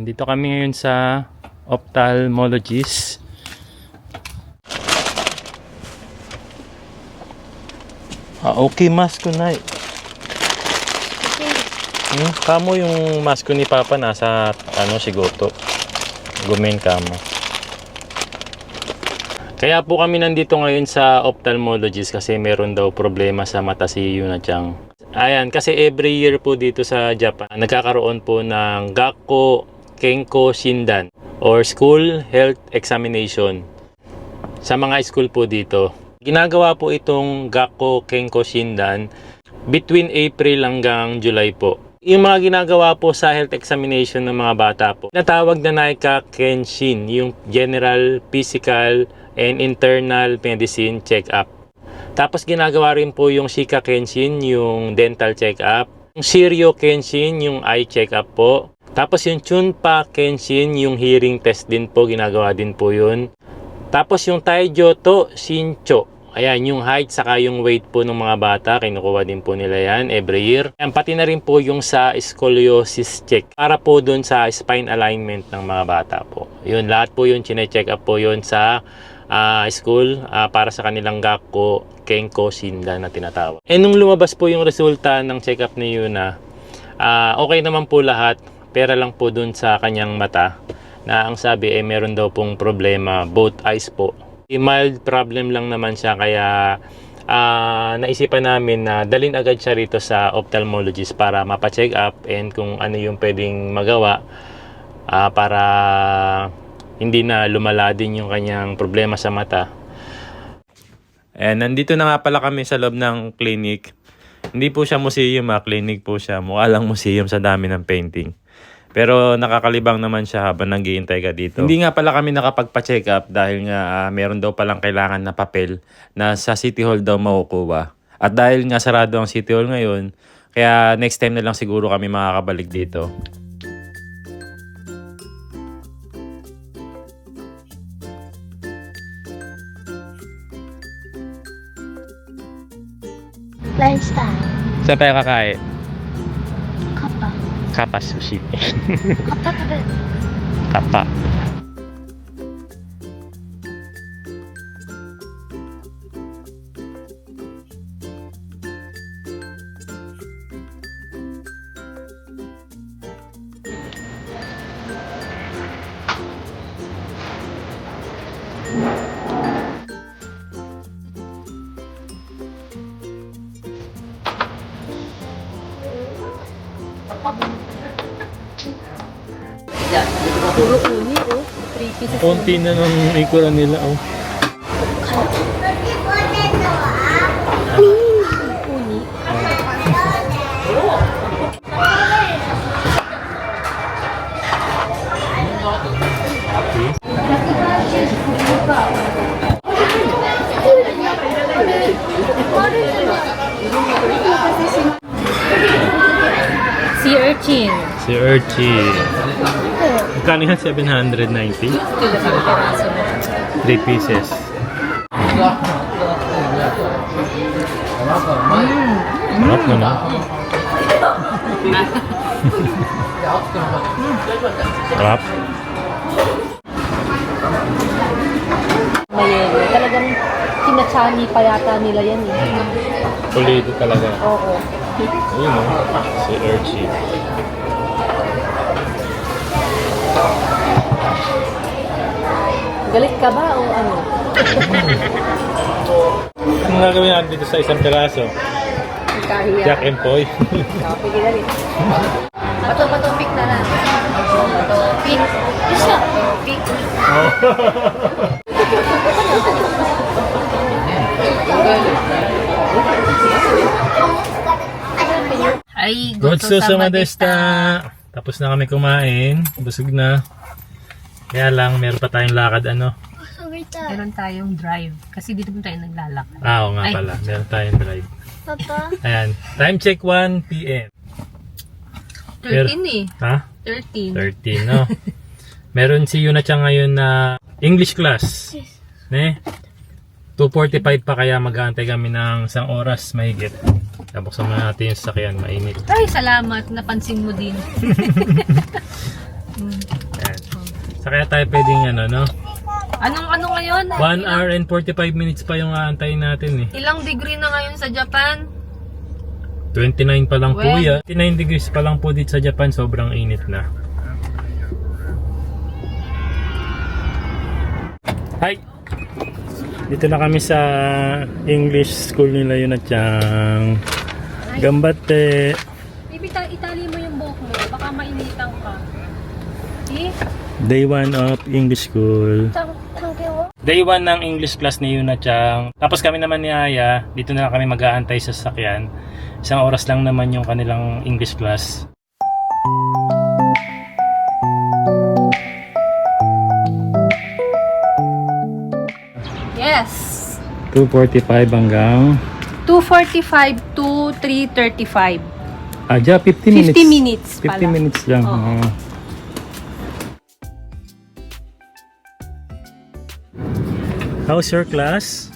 Nandito kami ngayon sa ophthalmologist. Okay, mask ko na. Kamo yung mask ko ni Papa nasa sigoto. Gumen kamo. Kaya po kami nandito ngayon sa ophthalmologist kasi meron daw problema sa mata si Yuna-chan. Ayan, kasi every year po dito sa Japan, nagkakaroon po ng Gakko Kenko Shindan or School Health Examination sa mga school po dito. Ginagawa po itong Gakko Kenko Shindan between April hanggang July po. Yung mga ginagawa po sa health examination ng mga bata po, natawag na Naika Kenshin, yung General Physical and Internal Medicine Check-up. Tapos ginagawa rin po yung Shika Kenshin, yung dental check-up. Yung Shiryo Kenshin, yung eye check-up po. Tapos yung Chunpa Kenshin, yung hearing test din po, ginagawa din po yun. Tapos yung Taijoto Shincho, ayan, yung height saka yung weight po ng mga bata, kinukuha din po nila yan every year. Ayan, pati na rin po yung sa scoliosis check, para po dun sa spine alignment ng mga bata po. Yun, lahat po yun, chine-check up po yun sa school para sa kanilang Gakko Kenko Shindan na tinatawag. Nung lumabas po yung resulta ng check-up ni Yuna, okay naman po lahat, pera lang po dun sa kanyang mata na ang sabi meron daw pong problema, both eyes po. Mild problem lang naman siya, kaya naisipan namin na dalhin agad siya rito sa ophthalmologist para mapa-check up and kung ano yung pwedeng magawa para hindi na lumala din yung kanyang problema sa mata. And nandito na nga pala kami sa loob ng clinic. Hindi po siya museum, clinic po siya. Mukha lang museum sa dami ng painting. Pero nakakalibang naman siya habang nag-iintay ka dito. Hindi nga pala kami nakapagpa-check up dahil nga meron daw palang kailangan na papel na sa City Hall daw makukuha. At dahil nga sarado ang City Hall ngayon, kaya next time na lang siguro kami makakabalik dito. Lifestyle. Saan tayo kakain? Kappa. Kappa sushi. Kappa ka ba? Kappa. Puro uni, oh. 3 pieces. Konti na ng ikura nila, oh. Uni. Sea urchin. Si Urchi. Magkano yan? 790? 3 pieces. Sarap na na. Sarap. Mayelo. Talagang kinatsani pa yata nila yan eh. Pulido talaga. Oo. Ayun, oh. Si Urchi. Galit ka ba o ano? Anong gagawin natin dito sa isang piraso? Kahiya. Jack and Poy. Copy galit. Bato-bato-pick na lang. Bato-pick. Isa. Pick. Ay, Gotso sa Madesta. Tapos na kami kumain. Busog na. Kaya lang, meron pa tayong lakad, ano? Meron tayong drive. Kasi dito po tayo naglalakad. Oo nga pala. Meron tayong drive. Papa? Ayan. Time check 1 p.m. 13 eh. Ha? 13. 13, no? Meron si Yuna-chan ngayon na English class. Ne? 2:45 pa, kaya mag-aantay kami ng 1 oras mahigit. Buksan muna natin yung sasakyan, mainit. Ay, salamat. Napansin mo din. Ayan. So kaya tayo pwedeng no? Ano ngayon? 1 hour and 45 minutes pa yung aantayin natin eh. Ilang degree na ngayon sa Japan? 29 pa lang po When? yan. 29 degrees pa lang po dito sa Japan, sobrang init na. Hi! Dito na kami sa English school nila yun at yung Gambate. Baby, itali mo yung buhok mo. Baka mainitan ka. See? Day 1 of English school. Day 1 ng English class ni Yuna Chang. Tapos kami naman ni Aya, dito na lang kami mag-aantay sa sasakyan. Isang oras lang naman yung kanilang English class. Yes. 2:45 hanggang 2:45 to 3:35. Aja, 50 minutes. 50 minutes 50 pala. minutes lang. Oo. Oo. How's your class?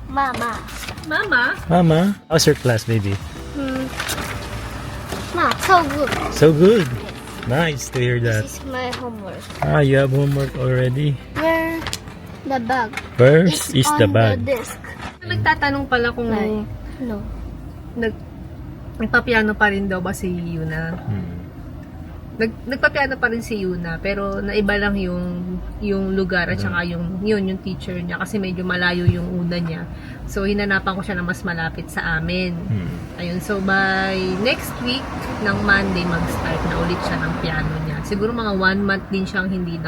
Mama. Mama? Mama, how's your class, baby? Ma, so good. So good. Nice to hear that. This is my homework. You have homework already. Where the bag? Where It's is on the bag? desk. Nagtatanong pala kung No. nagpapiano pa rin daw ba si Yuna. Hmm. Nagpapiano pa rin si Yuna, pero naiba lang yung lugar at saka yung teacher niya kasi medyo malayo yung una niya. So hinanapan ko siya na mas malapit sa amin. Ayun, so by next week ng Monday mag-start na ulit siya ng piano niya. Siguro mga 1 month din siyang hindi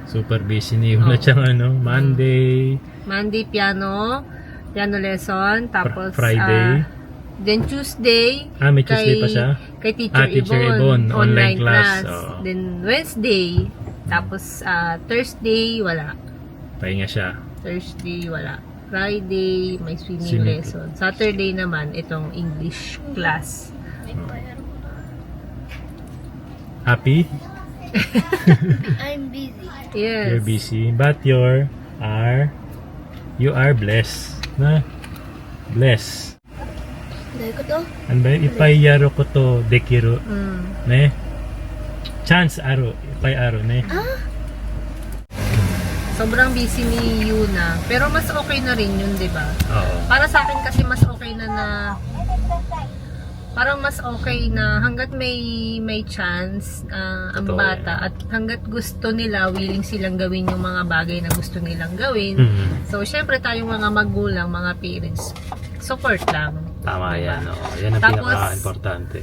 Super busy ni Yuna Chang, Monday. piano lesson, tapos Friday. then Tuesday, May Tuesday pa siya? kay Teacher Yvonne, online class. Then Wednesday, tapos Thursday, wala. Pahinga siya. Thursday, wala. Friday, may swimming lesson. Saturday naman, itong English class. Happy? I'm busy. Yes. You're busy. But you are blessed. Na? Blessed. Ano ba yun? Ipayaro ko to dekiro. Ne? Chance aro. Ipayaro, ne? Sobrang busy ni Yuna. Pero mas okay na rin yun, di ba? Oo. Para sa akin kasi mas okay na parang mas okay na hanggat may chance ang Totoo bata at hanggat gusto nila, willing silang gawin yung mga bagay na gusto nilang gawin. So, syempre tayong mga magulang, mga parents, support lang. Tama Diba? yan. Yan ang Tapos, pinaka-importante.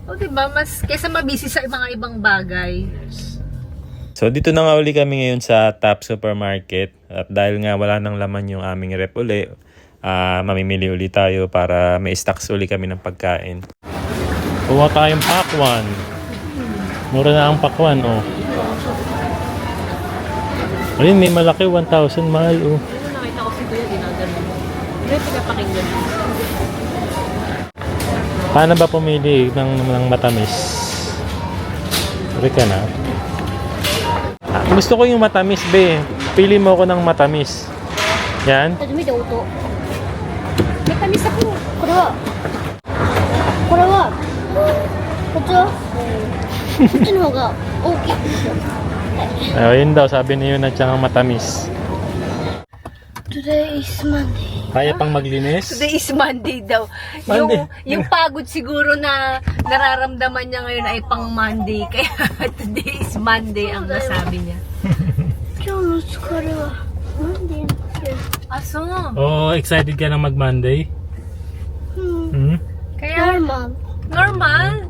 O, diba? Mas, kesa mabisi sa mga ibang bagay. Yes. So dito na nga uli kami ngayon sa Top Supermarket at dahil nga wala nang laman yung aming rep uli, mamimili uli tayo para may stocks uli kami ng pagkain. Kuha tayong pakwan. Mura na ang pakwan, Ayun, may malaki, 1,000 mahal, Nakita ko si Kuya, ginagano. Hindi, pinapakinggan. Paano ba pumili ng matamis? Uri ka na. Gusto ko yung matamis, be. Pili mo ako ng matamis. Yan. 初めて音。めたみさこれはこっちはこっちの方が大きい。 Ayun daw, sabi niyo na siyang matamis. Today is Monday. Kaya pang maglinis? Today is Monday daw. Monday. Yung pagod siguro na nararamdaman niya ngayon ay pang Monday. Kaya today is Monday ang nasabi niya. 今日の疲れは Monday だって Aso. Oh, excited ka na mag-Monday? Kaya normal. normal.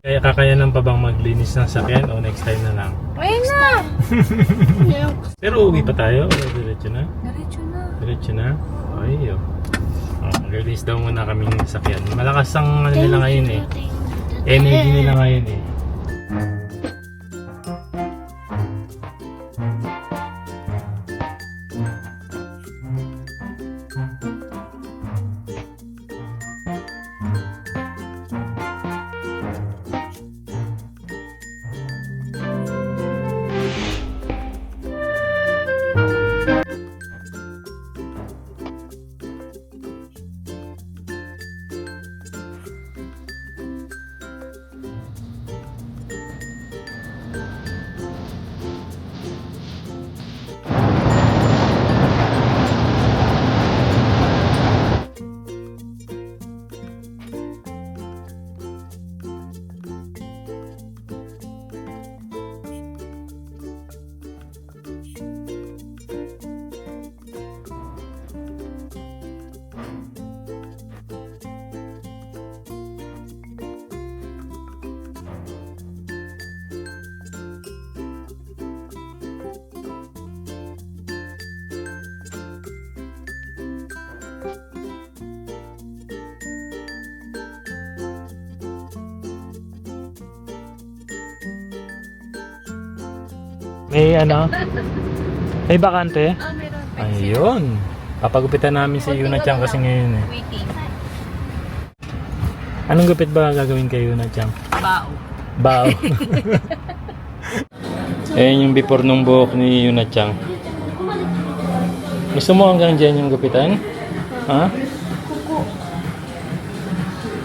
Kaya kakayanan pa bang maglinis ng sakyan o next time na lang? Ngayon na. Pero uwi pa tayo? O diretso na? Diretso na. Diretso na? Ay, release daw muna kaming sakyan. Malakas ang nila ngayon eh. Energy nila ngayon eh. May ano? May bakante? Ah, meron. Ayun. Papagupitan namin si Yuna-chan kasi ngayon eh. Waiting. Anong gupit ba gagawin kay Yuna-chan? Bao. Bao. Ayan yung before nung buhok ni Yuna-chan. Gusto mo hanggang dyan yung gupitan? Ha?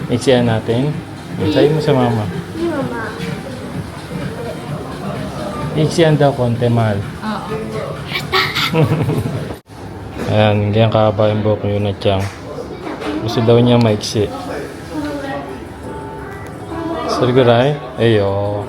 Iksiyan natin. Sabi mo sa mama. Iksiyan daw konti, mahal. Oo. Ayan, ganyan kahaba yung buhok ni Yuna-chan. Gusto daw niya maiksi. Sarguray? Ayo.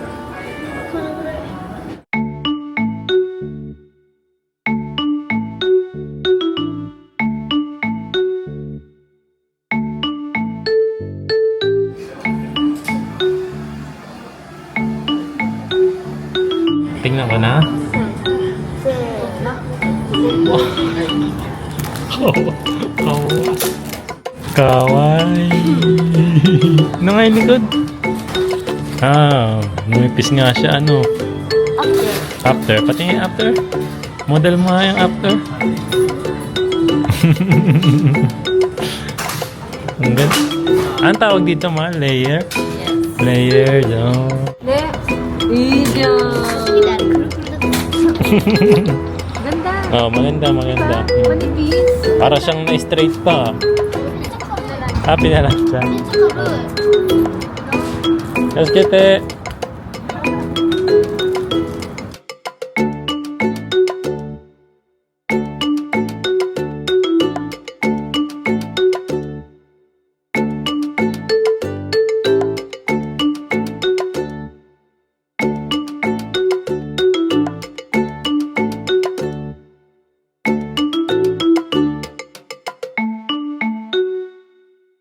Tingnan ko na. Kawaii. Ano nga yung likod? Numipis nga siya, ano? After. Pati yung after. Model mo nga yung after. Ang ganda. Anong tawag dito, ma? Layer? Layer, no? Video. Ganda. Oh, maganda. Manipis. Para siyang na-straight pa. Happy na lang siya. Let's get it.